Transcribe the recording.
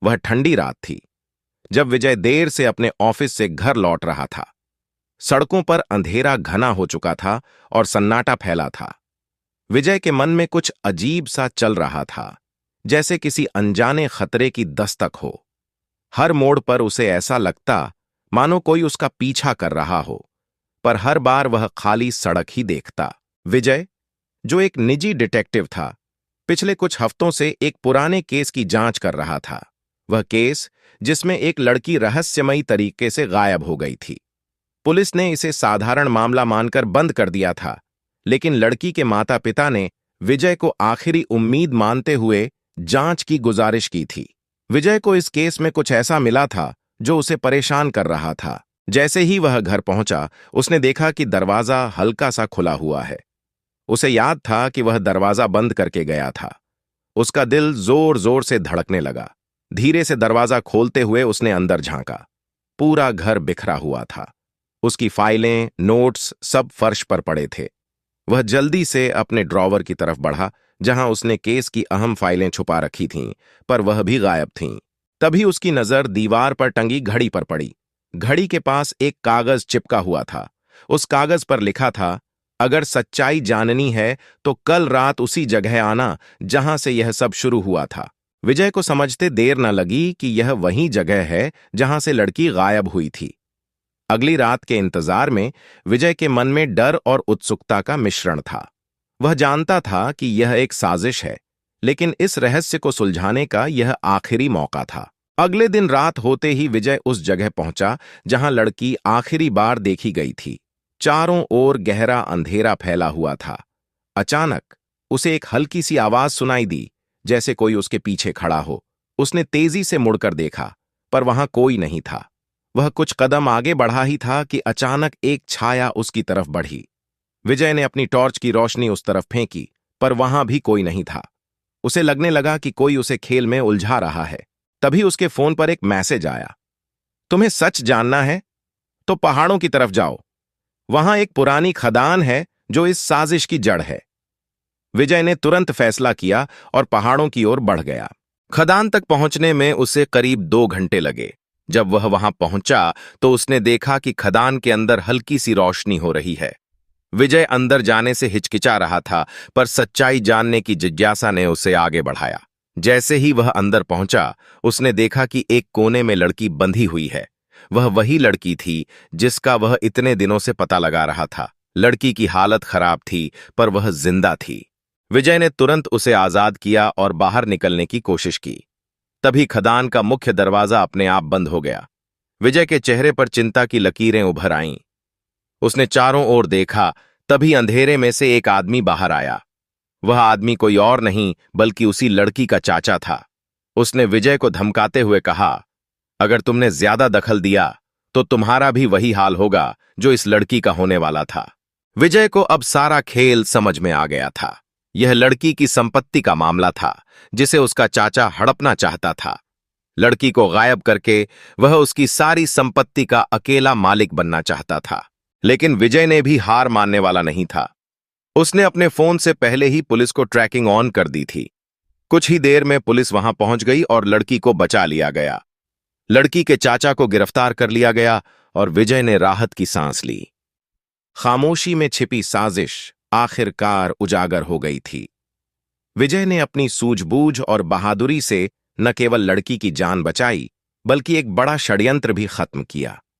वह ठंडी रात थी, जब विजय देर से अपने ऑफिस से घर लौट रहा था। सड़कों पर अंधेरा घना हो चुका था और सन्नाटा फैला था। विजय के मन में कुछ अजीब सा चल रहा था, जैसे किसी अनजाने खतरे की दस्तक हो। हर मोड़ पर उसे ऐसा लगता मानो कोई उसका पीछा कर रहा हो, पर हर बार वह खाली सड़क ही देखता। विजय, जो एक निजी डिटेक्टिव था, पिछले कुछ हफ्तों से एक पुराने केस की जांच कर रहा था। वह केस जिसमें एक लड़की रहस्यमयी तरीके से गायब हो गई थी। पुलिस ने इसे साधारण मामला मानकर बंद कर दिया था, लेकिन लड़की के माता पिता ने विजय को आखिरी उम्मीद मानते हुए जांच की गुजारिश की थी। विजय को इस केस में कुछ ऐसा मिला था जो उसे परेशान कर रहा था। जैसे ही वह घर पहुंचा, उसने देखा कि दरवाजा हल्का सा खुला हुआ है। उसे याद था कि वह दरवाजा बंद करके गया था। उसका दिल जोर जोर से धड़कने लगा। धीरे से दरवाजा खोलते हुए उसने अंदर झांका। पूरा घर बिखरा हुआ था। उसकी फाइलें, नोट्स सब फर्श पर पड़े थे। वह जल्दी से अपने ड्रॉवर की तरफ बढ़ा, जहां उसने केस की अहम फाइलें छुपा रखी थीं, पर वह भी गायब थीं। तभी उसकी नजर दीवार पर टंगी घड़ी पर पड़ी। घड़ी के पास एक कागज चिपका हुआ था। उस कागज पर लिखा था, अगर सच्चाई जाननी है तो कल रात उसी जगह आना जहां से यह सब शुरू हुआ था। विजय को समझते देर न लगी कि यह वही जगह है जहां से लड़की गायब हुई थी। अगली रात के इंतजार में विजय के मन में डर और उत्सुकता का मिश्रण था। वह जानता था कि यह एक साजिश है, लेकिन इस रहस्य को सुलझाने का यह आखिरी मौका था। अगले दिन रात होते ही विजय उस जगह पहुंचा जहां लड़की आखिरी बार देखी गई थी। चारों ओर गहरा अंधेरा फैला हुआ था। अचानक उसे एक हल्की सी आवाज सुनाई दी, जैसे कोई उसके पीछे खड़ा हो। उसने तेजी से मुड़कर देखा, पर वहां कोई नहीं था। वह कुछ कदम आगे बढ़ा ही था कि अचानक एक छाया उसकी तरफ बढ़ी। विजय ने अपनी टॉर्च की रोशनी उस तरफ फेंकी, पर वहां भी कोई नहीं था। उसे लगने लगा कि कोई उसे खेल में उलझा रहा है। तभी उसके फोन पर एक मैसेज आया, तुम्हें सच जानना है तो पहाड़ों की तरफ जाओ। वहां एक पुरानी खदान है जो इस साजिश की जड़ है। विजय ने तुरंत फैसला किया और पहाड़ों की ओर बढ़ गया। खदान तक पहुंचने में उसे करीब 2 घंटे लगे। जब वह वहां पहुंचा तो उसने देखा कि खदान के अंदर हल्की सी रोशनी हो रही है। विजय अंदर जाने से हिचकिचा रहा था, पर सच्चाई जानने की जिज्ञासा ने उसे आगे बढ़ाया। जैसे ही वह अंदर पहुंचा, उसने देखा कि एक कोने में लड़की बंधी हुई है। वह वही लड़की थी जिसका वह इतने दिनों से पता लगा रहा था। लड़की की हालत खराब थी, पर वह जिंदा थी। विजय ने तुरंत उसे आजाद किया और बाहर निकलने की कोशिश की। तभी खदान का मुख्य दरवाजा अपने आप बंद हो गया। विजय के चेहरे पर चिंता की लकीरें उभर आईं। उसने चारों ओर देखा, तभी अंधेरे में से एक आदमी बाहर आया। वह आदमी कोई और नहीं बल्कि उसी लड़की का चाचा था। उसने विजय को धमकाते हुए कहा, अगर तुमने ज्यादा दखल दिया तो तुम्हारा भी वही हाल होगा जो इस लड़की का होने वाला था। विजय को अब सारा खेल समझ में आ गया था। यह लड़की की संपत्ति का मामला था, जिसे उसका चाचा हड़पना चाहता था। लड़की को गायब करके वह उसकी सारी संपत्ति का अकेला मालिक बनना चाहता था। लेकिन विजय ने भी हार मानने वाला नहीं था। उसने अपने फोन से पहले ही पुलिस को ट्रैकिंग ऑन कर दी थी। कुछ ही देर में पुलिस वहां पहुंच गई और लड़की को बचा लिया गया। लड़की के चाचा को गिरफ्तार कर लिया गया और विजय ने राहत की सांस ली। खामोशी में छिपी साजिश आखिरकार उजागर हो गई थी। विजय ने अपनी सूझबूझ और बहादुरी से न केवल लड़की की जान बचाई, बल्कि एक बड़ा षड्यंत्र भी खत्म किया।